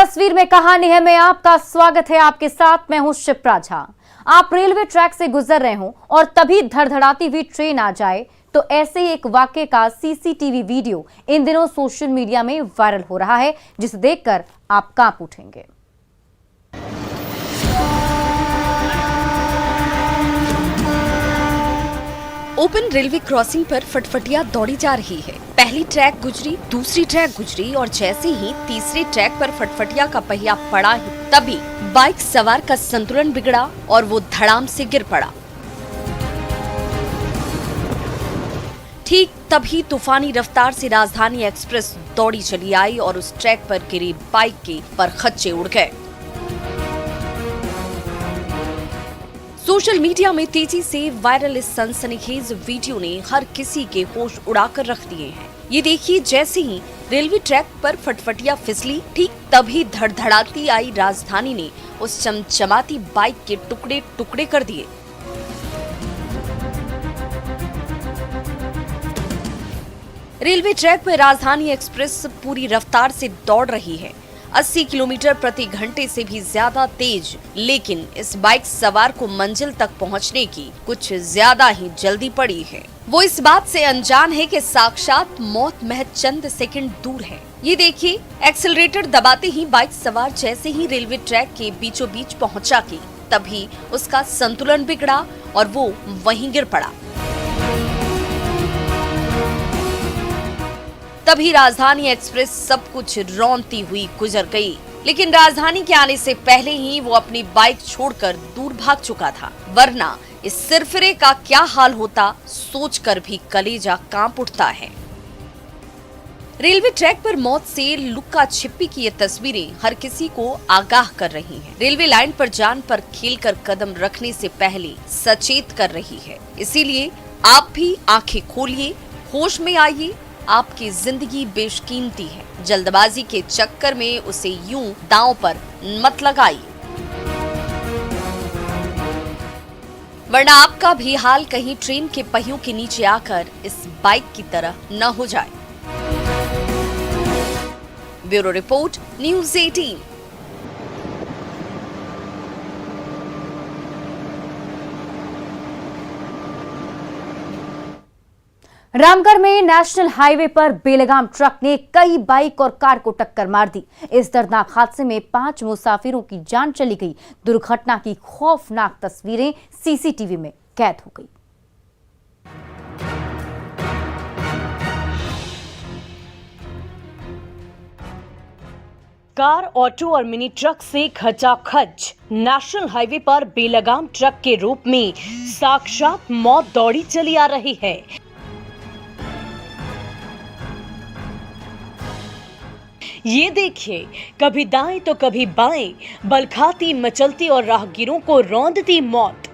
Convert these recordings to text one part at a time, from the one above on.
तस्वीर में कहानी है में आपका स्वागत है। आपके साथ मैं हूं शिप्रा झा। आप रेलवे ट्रैक से गुजर रहे हों और तभी धड़धड़ाती हुई ट्रेन आ जाए तो ऐसे ही एक वाकये का सीसीटीवी वीडियो इन दिनों सोशल मीडिया में वायरल हो रहा है, जिसे देखकर आप कांप उठेंगे। ओपन रेलवे क्रॉसिंग पर फटफटिया दौड़ी जा रही है। पहली ट्रैक गुजरी, दूसरी ट्रैक गुजरी और जैसे ही तीसरी ट्रैक पर फटफटिया का पहिया पड़ा ही तभी बाइक सवार का संतुलन बिगड़ा और वो धड़ाम से गिर पड़ा। ठीक तभी तूफानी रफ्तार से राजधानी एक्सप्रेस दौड़ी चली आई और उस ट्रैक पर गिरी बाइक के परखच्चे उड़ गए। सोशल मीडिया में तेजी से वायरल इस सनसनीखेज वीडियो ने हर किसी के होश उड़ाकर रख दिए हैं। ये देखिए, जैसे ही रेलवे ट्रैक पर फटफटिया फिसली, ठीक तभी धड़धड़ाती आई राजधानी ने उस चमचमाती बाइक के टुकड़े टुकड़े कर दिए। रेलवे ट्रैक पर राजधानी एक्सप्रेस पूरी रफ्तार से दौड़ रही है, 80 किलोमीटर प्रति घंटे से भी ज्यादा तेज। लेकिन इस बाइक सवार को मंजिल तक पहुंचने की कुछ ज्यादा ही जल्दी पड़ी है। वो इस बात से अनजान है कि साक्षात मौत महज चंद सेकंड दूर है। ये देखिए, एक्सेलरेटर दबाते ही बाइक सवार जैसे ही रेलवे ट्रैक के बीचों बीच पहुंचा कि तभी उसका संतुलन बिगड़ा और वो वहीं गिर पड़ा। तभी राजधानी एक्सप्रेस सब कुछ रौंदती हुई गुजर गई, लेकिन राजधानी के आने से पहले ही वो अपनी बाइक छोड़कर दूर भाग चुका था, वरना इस सिरफिरे का क्या हाल होता सोचकर भी कलेजा कांप उठता है। रेलवे ट्रैक पर मौत से लुक्का छिपी की ये तस्वीरें हर किसी को आगाह कर रही हैं। रेलवे लाइन पर जान पर खेलकर कदम रखने से पहले सचेत कर रही है। इसीलिए आप भी आंखें खोलिए, होश में आइए। आपकी जिंदगी बेशकीमती है, जल्दबाजी के चक्कर में उसे यूं दांव पर मत लगाइए, वरना आपका भी हाल कहीं ट्रेन के पहियों के नीचे आकर इस बाइक की तरह न हो जाए। Bureau report, news 18। रामगढ़ में नेशनल हाईवे पर बेलगाम ट्रक ने कई बाइक और कार को टक्कर मार दी। इस दर्दनाक हादसे में 5 मुसाफिरों की जान चली गई। दुर्घटना की खौफनाक तस्वीरें सीसीटीवी में कैद हो गई। कार, ऑटो और मिनी ट्रक से खचाखच नेशनल हाईवे पर बेलगाम ट्रक के रूप में साक्षात मौत दौड़ी चली आ रही है। ये देखिए, कभी दाएं तो कभी बाएं, बल खाती मचलती और राहगीरों को रौंदती मौत।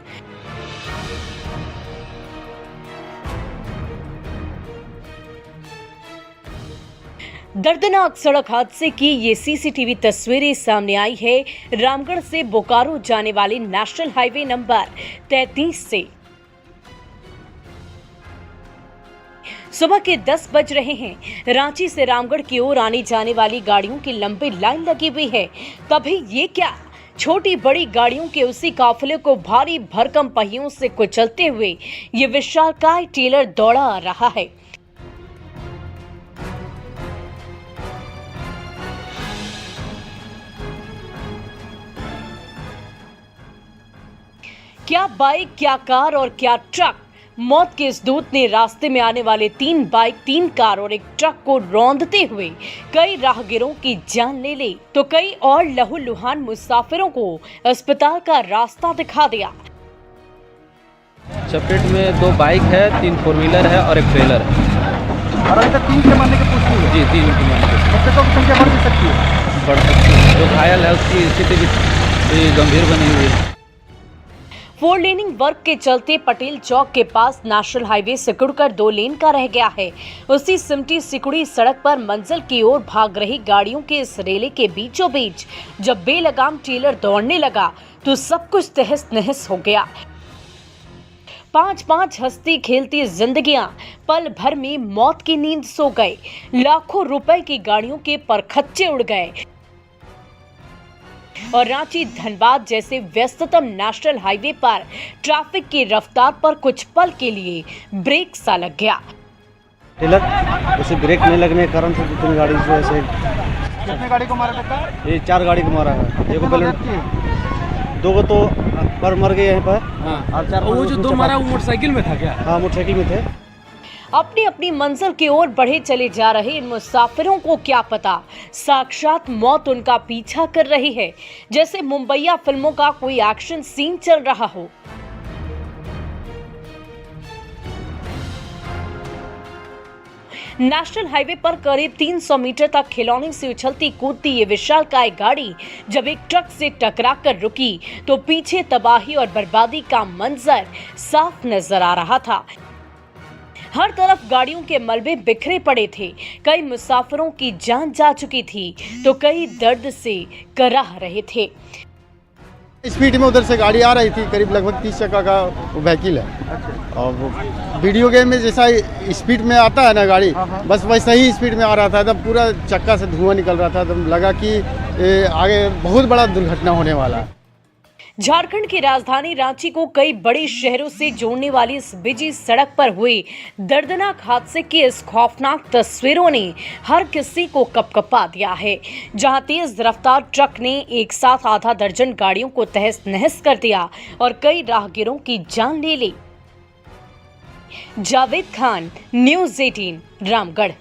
दर्दनाक सड़क हादसे की ये सीसीटीवी तस्वीरें सामने आई है रामगढ़ से बोकारो जाने वाले नेशनल हाईवे नंबर 33 से। सुबह के 10 बज रहे हैं। रांची से रामगढ़ की ओर आने जाने वाली गाड़ियों की लंबी लाइन लगी हुई है। तभी ये क्या, छोटी बड़ी गाड़ियों के उसी काफिले को भारी भरकम पहियों से कुचलते हुए ये विशालकाय टेलर दौड़ा आ रहा है। क्या बाइक, क्या कार और क्या ट्रक। मौत के इस दूत ने रास्ते में आने वाले 3 बाइक, 3 कार और एक ट्रक को रौंदते हुए कई राहगीरों की जान ले ली तो कई और लहूलुहान मुसाफिरों को अस्पताल का रास्ता दिखा दिया। चपेट में 2 बाइक है, 3 4 व्हीलर है और एक ट्रेलर है। और अभी तक 3 के मरने की पुष्टि हुई है। जी, 3 के मरने की। मृतकों की संख्या बढ़ भी सकती है। बढ़ सकती है। जो घायल है उसकी स्थिति भी गंभीर बनी हुई है। 4 लेनिंग वर्क के चलते पटेल चौक के पास नेशनल हाईवे सिकुड़कर 2 लेन का रह गया है। उसी सिमटी सिकुड़ी सड़क पर मंजिल की ओर भाग रही गाड़ियों के इस रेले के बीचों बीच जब बेलगाम टेलर दौड़ने लगा तो सब कुछ तहस नहस हो गया। 5-5 हंसती खेलती जिंदगियां पल भर में मौत की नींद सो गए। लाखों रुपए की गाड़ियों के परखच्चे उड़ गए। और रांची धनबाद जैसे व्यस्ततम नेशनल हाईवे पर ट्रैफिक की रफ्तार पर कुछ पल के लिए ब्रेक सा लग गया। टेलर उसे ब्रेक नहीं लगने के कारण से 2-3 गाड़ी जो ऐसे कितने गाड़ी को मारा बेटा? ये 4 गाड़ी को मारा है। एक बैलेंस 2 को तो पर मर गए यहीं पर। हाँ। और 4 वो जो 2 मारा वो मोटरसाइकिल में था क्या? हाँ, मोटरसाइकिल में थे। अपनी अपनी मंजिल की ओर बढ़े चले जा रहे इन मुसाफिरों को क्या पता साक्षात मौत उनका पीछा कर रही है, जैसे मुंबईया फिल्मों का कोई एक्शन सीन चल रहा हो। नेशनल हाईवे पर करीब 300 मीटर तक खिलौने से उछलती कूदती ये विशालकाय गाड़ी जब एक ट्रक से टकराकर रुकी तो पीछे तबाही और बर्बादी का मंजर साफ नजर आ रहा था। हर तरफ गाड़ियों के मलबे बिखरे पड़े थे। कई मुसाफिरों की जान जा चुकी थी तो कई दर्द से कराह रहे थे। स्पीड में उधर से गाड़ी आ रही थी, करीब लगभग 30 चक्का का व्हीकल है। और वो वीडियो गेम में जैसा स्पीड में आता है ना गाड़ी, बस वैसा ही स्पीड में आ रहा था। एकदम पूरा चक्का से धुआं निकल रहा था। एकदम लगा कि आगे बहुत बड़ा दुर्घटना होने वाला है। झारखंड की राजधानी रांची को कई बड़े शहरों से जोड़ने वाली इस बिजी सड़क पर हुए दर्दनाक हादसे की इस खौफनाक तस्वीरों ने हर किसी को कपकपा दिया है, जहां तेज रफ्तार ट्रक ने एक साथ आधा दर्जन गाड़ियों को तहस नहस कर दिया और कई राहगीरों की जान ले ली। जावेद खान, न्यूज़ 18, रामगढ़।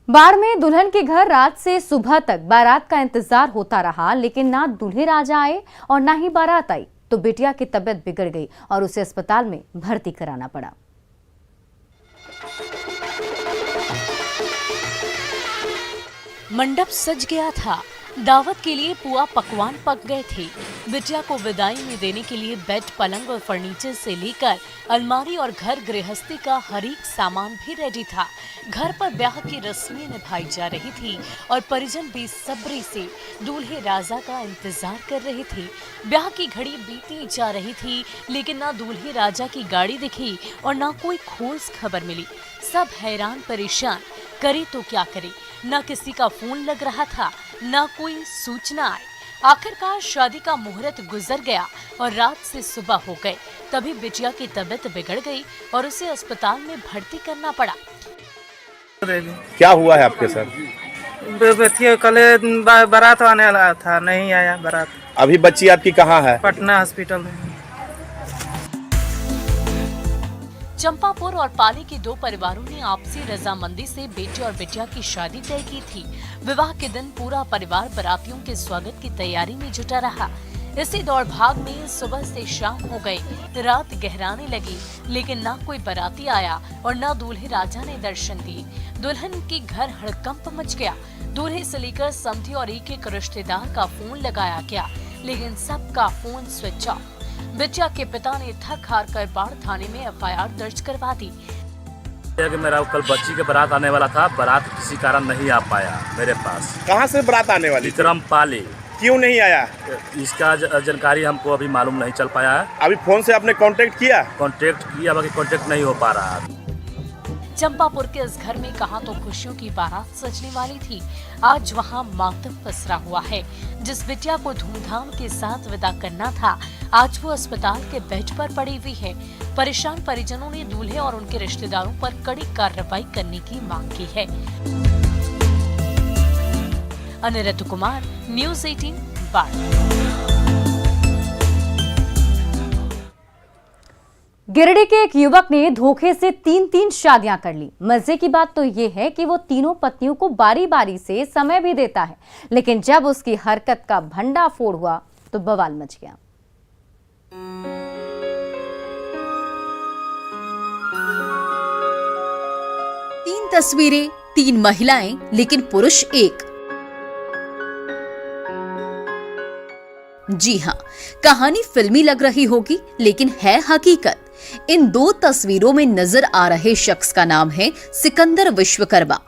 बाढ़ में दुल्हन के घर रात से सुबह तक बारात का इंतजार होता रहा, लेकिन ना दूल्हे राजा आए और ना ही बारात आई, तो बिटिया की तबीयत बिगड़ गई और उसे अस्पताल में भर्ती कराना पड़ा। मंडप सज गया था, दावत के लिए पुआ पकवान पक गए थे। बिटिया को विदाई में देने के लिए बेड, पलंग और फर्नीचर से लेकर अलमारी और घर गृहस्थी का हर एक सामान भी रेडी था। घर पर ब्याह की रस्में निभाई जा रही थी और परिजन बेसब्री से दूल्हे राजा का इंतजार कर रहे थे। ब्याह की घड़ी बीती जा रही थी, लेकिन ना दूल्हे राजा की गाड़ी दिखी और ना कोई ठोस खबर मिली। सब हैरान परेशान, करे तो क्या करे, न किसी का फोन लग रहा था, न कोई सूचना आई। आखिरकार शादी का मुहूर्त गुजर गया और रात से सुबह हो गए। तभी बिटिया की तबीयत बिगड़ गई और उसे अस्पताल में भर्ती करना पड़ा। क्या हुआ है आपके साथ? कल बारात आने वाला था, नहीं आया बारात। अभी बच्ची आपकी कहाँ है? पटना हॉस्पिटल में। चंपापुर और पाली के 2 परिवारों ने आपसी रजामंदी से बेटे और बिटिया की शादी तय की थी। विवाह के दिन पूरा परिवार बारातियों के स्वागत की तैयारी में जुटा रहा। इसी दौड़ भाग में सुबह से शाम हो गई, रात गहराने लगी, लेकिन ना कोई बाराती आया और ना दूल्हे राजा ने दर्शन दिए। दुल्हन के घर हड़कंप मच गया। दूल्हे से लेकर समधी और एक रिश्तेदार का फोन लगाया गया, लेकिन सबका फोन स्विच ऑफ। बिटिया के पिता ने थक हार कर बाढ़ थाने में एफआईआर दर्ज करवा दी। मेरा कल बच्ची के बारात आने वाला था, बारात किसी कारण नहीं आ पाया मेरे पास। कहाँ से बारात आने वाली? विक्रम पाली। क्यों नहीं आया? इसका जानकारी हमको अभी मालूम नहीं चल पाया है। अभी फोन से आपने कांटेक्ट किया? कांटेक्ट किया, बाकी कांटेक्ट नहीं हो पा रहा है। चंपापुर के इस घर में कहां तो खुशियों की बारात सजने वाली थी, आज वहां मातम पसरा हुआ है। जिस बिटिया को धूमधाम के साथ विदा करना था, आज वो अस्पताल के बेड पर पड़ी हुई है। परेशान परिजनों ने दूल्हे और उनके रिश्तेदारों पर कड़ी कार्रवाई करने की मांग की है। अनिरुद्ध कुमार, न्यूज़ 18, बाढ़। गिरिडीह के एक युवक ने धोखे से 3 शादियां कर ली। मजे की बात तो ये है कि वो तीनों पत्नियों को बारी बारी से समय भी देता है, लेकिन जब उसकी हरकत का भंडाफोड़ हुआ तो बवाल मच गया। तीन तस्वीरें, 3 महिलाएं, लेकिन पुरुष एक। जी हाँ, कहानी फिल्मी लग रही होगी, लेकिन है हकीकत। इन 2 तस्वीरों में नजर आ रहे शख्स का नाम है सिकंदर विश्वकर्मा।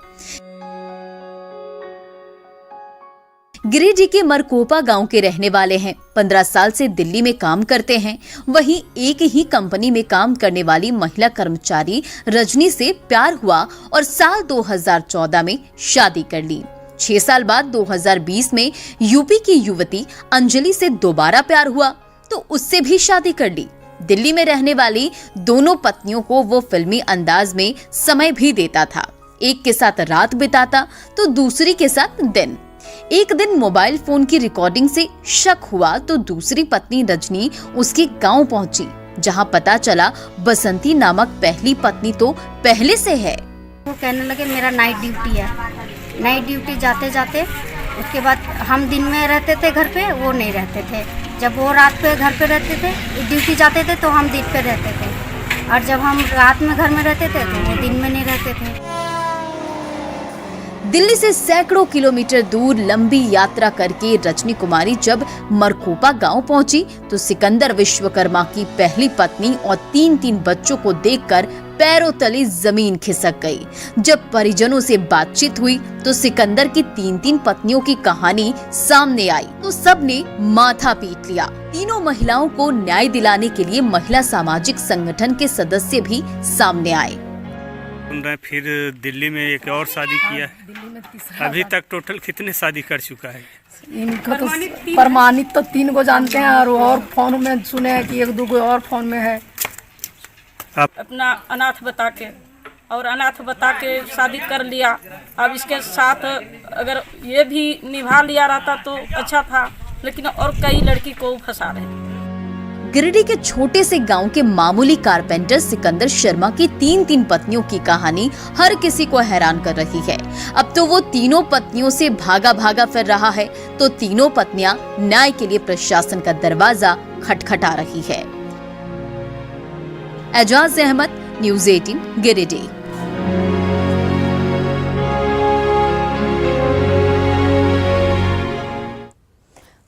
गिरिडीह के मरकोपा गांव के रहने वाले हैं। 15 साल से दिल्ली में काम करते हैं। वहीं एक ही कंपनी में काम करने वाली महिला कर्मचारी रजनी से प्यार हुआ और साल 2014 में शादी कर ली। 6 साल बाद 2020 में यूपी की युवती अंजलि से दोबारा प्यार हुआ तो उससे भी शादी कर ली। दिल्ली में रहने वाली दोनों पत्नियों को वो फिल्मी अंदाज में समय भी देता था। एक के साथ रात बिताता तो दूसरी के साथ दिन। एक दिन मोबाइल फोन की रिकॉर्डिंग से शक हुआ तो दूसरी पत्नी रजनी उसके गांव पहुंची, जहां पता चला बसंती नामक पहली पत्नी तो पहले से है। वो कहने लगे मेरा नाइट ड्यूटी है। नाइट ड्यूटी जाते जाते उसके बाद हम दिन में रहते थे घर पे, वो नहीं रहते थे। जब वो रात पे घर पे रहते थे, ड्यूटी जाते थे तो हम दिन पे रहते थे, और जब हम रात में घर में रहते थे तो वो दिन में नहीं रहते थे। दिल्ली से सैकड़ों किलोमीटर दूर लंबी यात्रा करके रजनी कुमारी जब मरकोपा गांव पहुंची तो सिकंदर विश्वकर्मा की पहली पत्नी और 3 बच्चों को देखकर पैरों तले जमीन खिसक गई। जब परिजनों से बातचीत हुई तो सिकंदर की 3 पत्नियों की कहानी सामने आई तो सबने माथा पीट लिया। तीनों महिलाओं को न्याय दिलाने के लिए महिला सामाजिक संगठन के सदस्य भी सामने आए। फिर दिल्ली में एक और शादी किया है। अभी तक टोटल कितने शादी कर चुका है? इनका तो प्रमाणित तो 3 को जानते हैं, और फोन में सुने हैं कि 1-2 और फोन में है। अपना अनाथ बता के शादी कर लिया। अब इसके साथ अगर ये भी निभा लिया रहता तो अच्छा था, लेकिन और कई लड़की को फंसा रहे। गिरिडीह के छोटे से गांव के मामूली कारपेंटर सिकंदर शर्मा की 3 पत्नियों की कहानी हर किसी को हैरान कर रही है। अब तो वो तीनों पत्नियों से भागा फिर रहा है तो तीनों पत्नियां न्याय के लिए प्रशासन का दरवाजा खटखटा रही है। एजाज अहमद, न्यूज़ 18, गिरिडीह।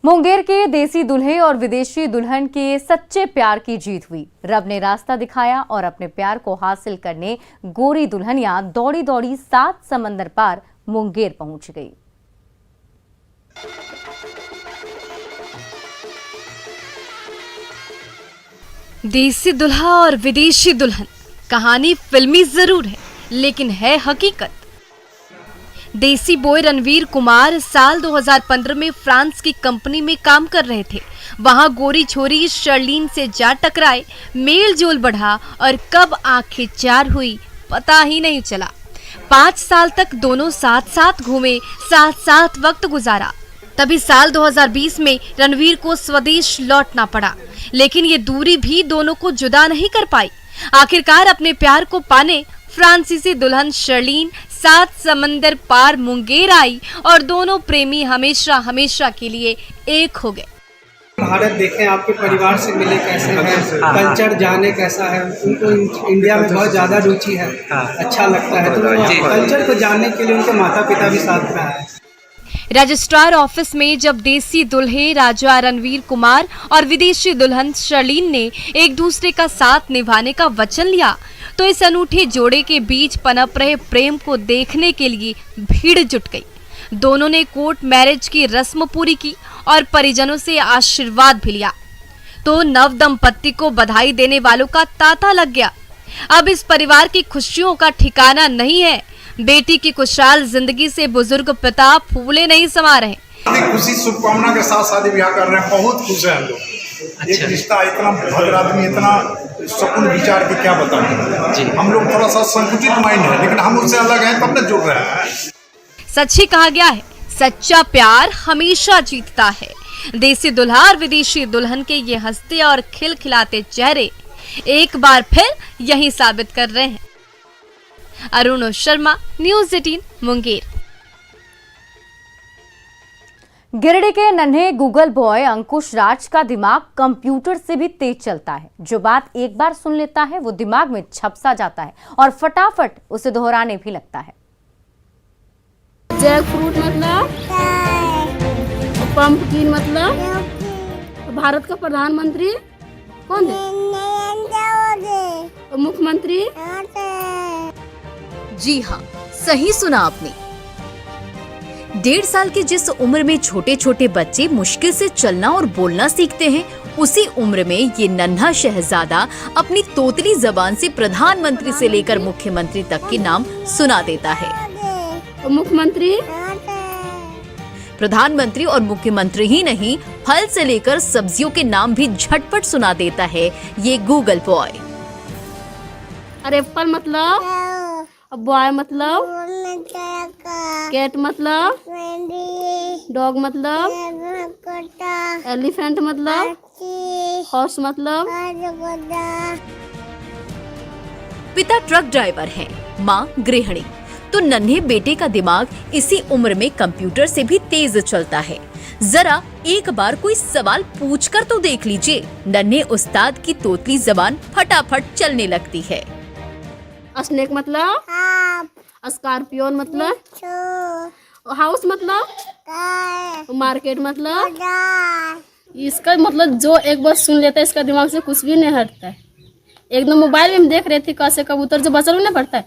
मुंगेर के देसी दूल्हे और विदेशी दुल्हन के सच्चे प्यार की जीत हुई। रब ने रास्ता दिखाया और अपने प्यार को हासिल करने गोरी दुल्हनियां दौड़ी 7 समंदर पार मुंगेर पहुंच गई। देसी दुल्हा और विदेशी दुल्हन, कहानी फिल्मी जरूर है लेकिन है हकीकत। देसी बॉय रणवीर कुमार साल 2015 में फ्रांस की कंपनी में काम कर रहे थे। वहां गोरी छोरी शर्लीन से जा टकराए, मेल जोल बढ़ा और कब आंखें चार हुई पता ही नहीं चला। 5 साल तक दोनों साथ घूमे, साथ वक्त गुजारा। तभी साल 2020 में रणवीर को स्वदेश लौटना पड़ा, लेकिन ये दूरी भी दोनों को जुदा नहीं कर पाई। आखिरकार अपने प्यार को पाने फ्रांसीसी दुल्हन शर्लीन 7 समंदर पार मुंगेर आई और दोनों प्रेमी हमेशा के लिए एक हो गए। भारत देखें, आपके परिवार से मिले कैसे हैं, कल्चर जाने कैसा है। उनको इंडिया में बहुत ज़्यादा रुचि है, अच्छा लगता है, तो कल्चर को जानने के लिए उनके माता पिता भी साथ में आए। रजिस्ट्रार ऑफिस में जब देसी दुल्हे राजा रणवीर कुमार और विदेशी दुल्हन शर्लीन ने एक दूसरे का साथ निभाने का वचन लिया तो इस अनूठे जोड़े के बीच पनप रहे प्रेम को देखने के लिए भीड़ जुट गई। दोनों ने कोर्ट मैरिज की रस्म पूरी की और परिजनों से आशीर्वाद भी लिया तो नव दंपत्ति को बधाई देने वालों का तांता लग गया। अब इस परिवार की खुशियों का ठिकाना नहीं है। बेटी की खुशहाल जिंदगी से बुजुर्ग पिता फूले नहीं समा रहे। खुशी शुभकामना के साथ शादी ब्याह कर रहे हैं, बहुत खुश है हम लोग। एक रिश्ता इतना भद्र आदमी, इतना सकुन विचार के क्या बताएं। हम लोग थोड़ा सा संकुचित माइंड है, लेकिन हम उससे अलग हैं तब न जुड़ रहे हैं। सच ही कहा गया है, सच्चा प्यार हमेशा जीतता है। देसी दुल्हा और विदेशी दुल्हन के ये हंसते और खिलखिलाते चेहरे एक बार फिर यही साबित कर रहे हैं। अरुण शर्मा, न्यूज़ 18, मुंगेर। गिरिडीह के नन्हे गूगल बॉय अंकुश राज का दिमाग कंप्यूटर से भी तेज चलता है। जो बात एक बार सुन लेता है वो दिमाग में छप सा जाता है और फटाफट उसे दोहराने भी लगता है। जैक फ्रूट मतलब, पंपकिन मतलब, भारत का प्रधानमंत्री कौन है? मुख्यमंत्री। जी हाँ, सही सुना आपने। 1.5 साल के जिस उम्र में छोटे छोटे बच्चे मुश्किल से चलना और बोलना सीखते हैं, उसी उम्र में ये नन्हा शहजादा अपनी तोतली जबान से प्रधानमंत्री से लेकर मुख्यमंत्री तक के नाम सुना देता है। मुख्यमंत्री। प्रधानमंत्री और मुख्यमंत्री ही नहीं, फल से लेकर सब्जियों के नाम भी झटपट सुना देता है ये गूगल बॉय। और एप्पल मतलब, बॉय मतलब, कैट मतलब, डॉग मतलब, एलिफेंट मतलब, हॉर्स मतलब। पिता ट्रक ड्राइवर हैं, माँ गृहिणी, तो नन्हे बेटे का दिमाग इसी उम्र में कंप्यूटर से भी तेज चलता है। जरा एक बार कोई सवाल पूछकर तो देख लीजिए, नन्हे उस्ताद की तोतली जबान फटाफट चलने लगती है। स्नेक मतलब, स्कॉर्पियन मतलब, हाउस मतलब, मार्केट मतलब। इसका मतलब जो एक बार सुन लेता है इसका दिमाग से कुछ भी नहीं हटता है। एकदम मोबाइल में हम देख रहे थे कैसे कबूतर जो बच्चा लोग ना पढ़ता है,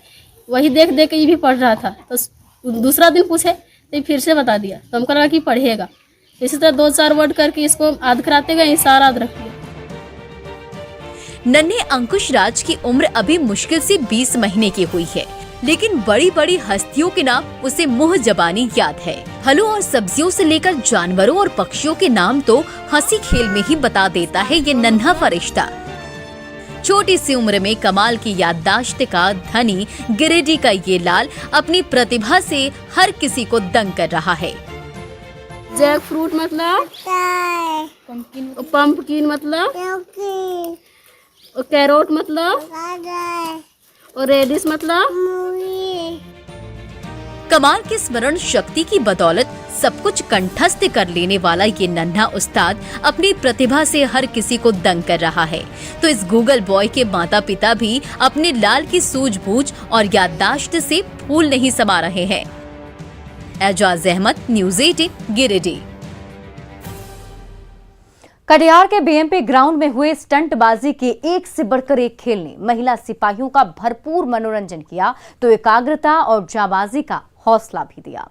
वही देख देख के ये भी पढ़ रहा था। तो दूसरा दिन पूछे तो फिर से बता दिया, तो हमको लगा कि पढ़ेगा। इसी तरह 2-4 वर्ड करके इसको याद कराते गए, सारा याद रख लिया। नन्हे अंकुश राज की उम्र अभी मुश्किल से 20 महीने की हुई है, लेकिन बड़ी बड़ी हस्तियों के नाम उसे मुंह जबानी याद है। फलों और सब्जियों से लेकर जानवरों और पक्षियों के नाम तो हंसी खेल में ही बता देता है ये नन्हा फरिश्ता। छोटी सी उम्र में कमाल की याददाश्त का धनी गिरिडीह का ये लाल अपनी प्रतिभा से हर किसी को दंग कर रहा है। जैक फ्रूट मतलब, पंपकिन मतलब, कैरोट मतलब, और रेडिश मतलब। कमाल की स्मरण शक्ति की बदौलत सब कुछ कंठस्थ कर लेने वाला ये नन्हा उस्ताद अपनी प्रतिभा से हर किसी को दंग कर रहा है। तो इस गूगल बॉय के माता पिता भी अपने लाल की सूझबूझ और याददाश्त से फूल नहीं समा रहे हैं। एजाज अहमद, न्यूज़ 18, गिरिडीह। कटिहार के बीएमपी ग्राउंड में हुए स्टंटबाजी के एक से बढ़कर एक खेल ने महिला सिपाहियों का भरपूर मनोरंजन किया, तो एकाग्रता और जाबाजी का हौसला भी दिया।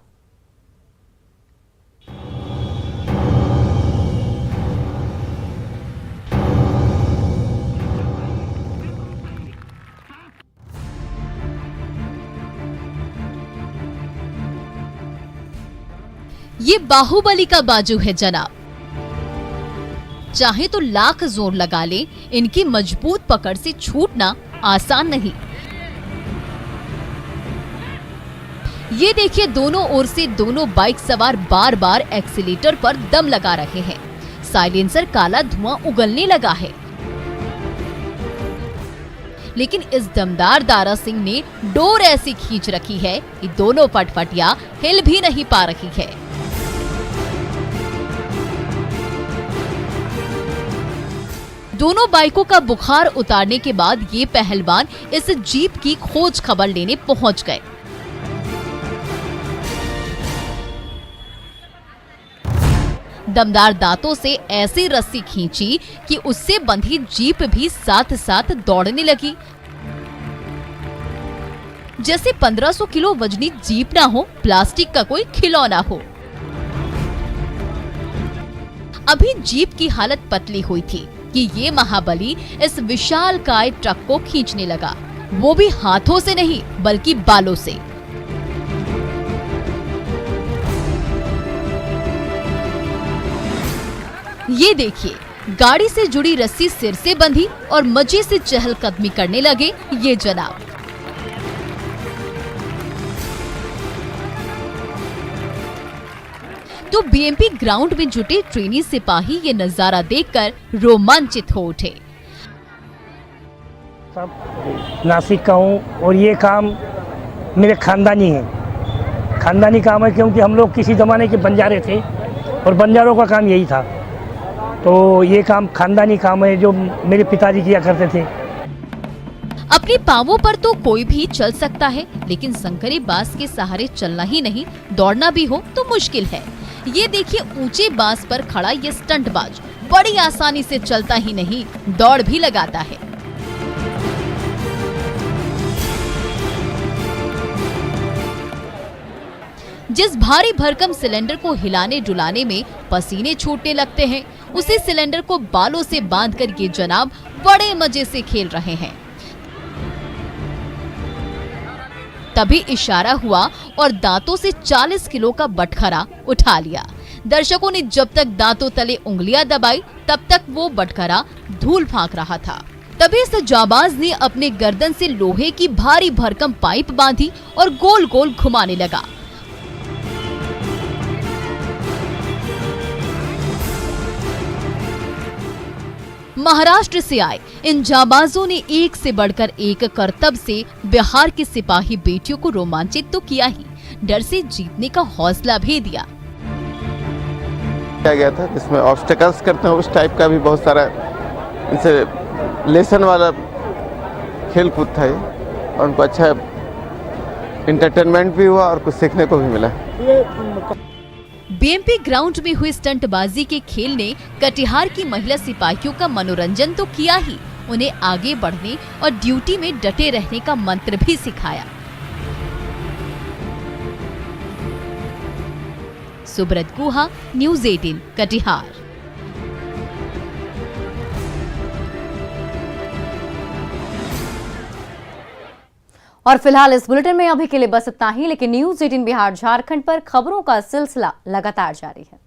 ये बाहुबली का बाजू है जनाब, चाहे तो लाख जोर लगा ले, इनकी मजबूत पकड़ से छूटना आसान नहीं। ये देखिए, दोनों ओर से दोनों बाइक सवार बार बार एक्सीलेटर पर दम लगा रहे हैं। साइलेंसर काला धुआं उगलने लगा है, लेकिन इस दमदार दारा सिंह ने डोर ऐसी खींच रखी है कि दोनों फटफटिया हिल भी नहीं पा रही है। दोनों बाइकों का बुखार उतारने के बाद ये पहलवान इस जीप की खोज खबर लेने पहुंच गए। दमदार दांतों से ऐसी रस्सी खींची कि उससे बंधी जीप भी साथ साथ दौड़ने लगी। जैसे 1500 किलो वजनी जीप ना हो, प्लास्टिक का कोई खिलौना हो। अभी जीप की हालत पतली हुई थी कि ये महाबली इस विशालकाय ट्रक को खींचने लगा, वो भी हाथों से नहीं बल्कि बालों से। ये देखिए, गाड़ी से जुड़ी रस्सी सिर से बंधी और मजे से चहलकदमी करने लगे ये जनाब। तो बीएमपी ग्राउंड में जुटे ट्रेनी सिपाही ये नजारा देखकर रोमांचित हो उठे। सब नासिक का हूँ और ये काम मेरे खानदानी है, खानदानी काम है, क्योंकि हम लोग किसी जमाने के बंजारे थे और बंजारों का काम यही था। तो ये काम खानदानी काम है जो मेरे पिताजी किया करते थे। अपने पांवों पर तो कोई भी चल सकता है, लेकिन संकरे बांस के सहारे चलना ही नहीं, दौड़ना भी हो तो मुश्किल है। ये देखिए, ऊंचे बांस पर खड़ा ये स्टंटबाज बड़ी आसानी से चलता ही नहीं, दौड़ भी लगाता है। जिस भारी भरकम सिलेंडर को हिलाने डुलाने में पसीने छूटने लगते हैं, उसी सिलेंडर को बालों से बांधकर ये जनाब बड़े मजे से खेल रहे हैं। तभी इशारा हुआ और दांतों से 40 किलो का बटखरा उठा लिया। दर्शकों ने जब तक दांतों तले उंगलियां दबाई तब तक वो बटखरा धूल फांक रहा था। तभी इस जाबाज ने अपने गर्दन से लोहे की भारी भरकम पाइप बांधी और गोल गोल घुमाने लगा। महाराष्ट्र से आए इन जाबाजों ने एक से बढ़कर एक करतब से बिहार की सिपाही बेटियों को रोमांचित तो किया ही, डर से जीतने का हौसला भी दिया। गया था जिसमें ऑब्स्टेकल्स करते हैं उस टाइप का भी बहुत सारा इनसे लेसन वाला खेल कूद था ये, और उनको अच्छा इंटरटेनमेंट भी हुआ और कुछ सीखने को भी मिला। बीएमपी ग्राउंड में हुई स्टंटबाजी के खेल ने कटिहार की महिला सिपाहियों का मनोरंजन तो किया ही, उन्हें आगे बढ़ने और ड्यूटी में डटे रहने का मंत्र भी सिखाया। सुब्रत गुहा, न्यूज़ 18 कटिहार। और फिलहाल इस बुलेटिन में अभी के लिए बस इतना ही, लेकिन न्यूज़ 18 बिहार झारखंड पर खबरों का सिलसिला लगातार जारी है।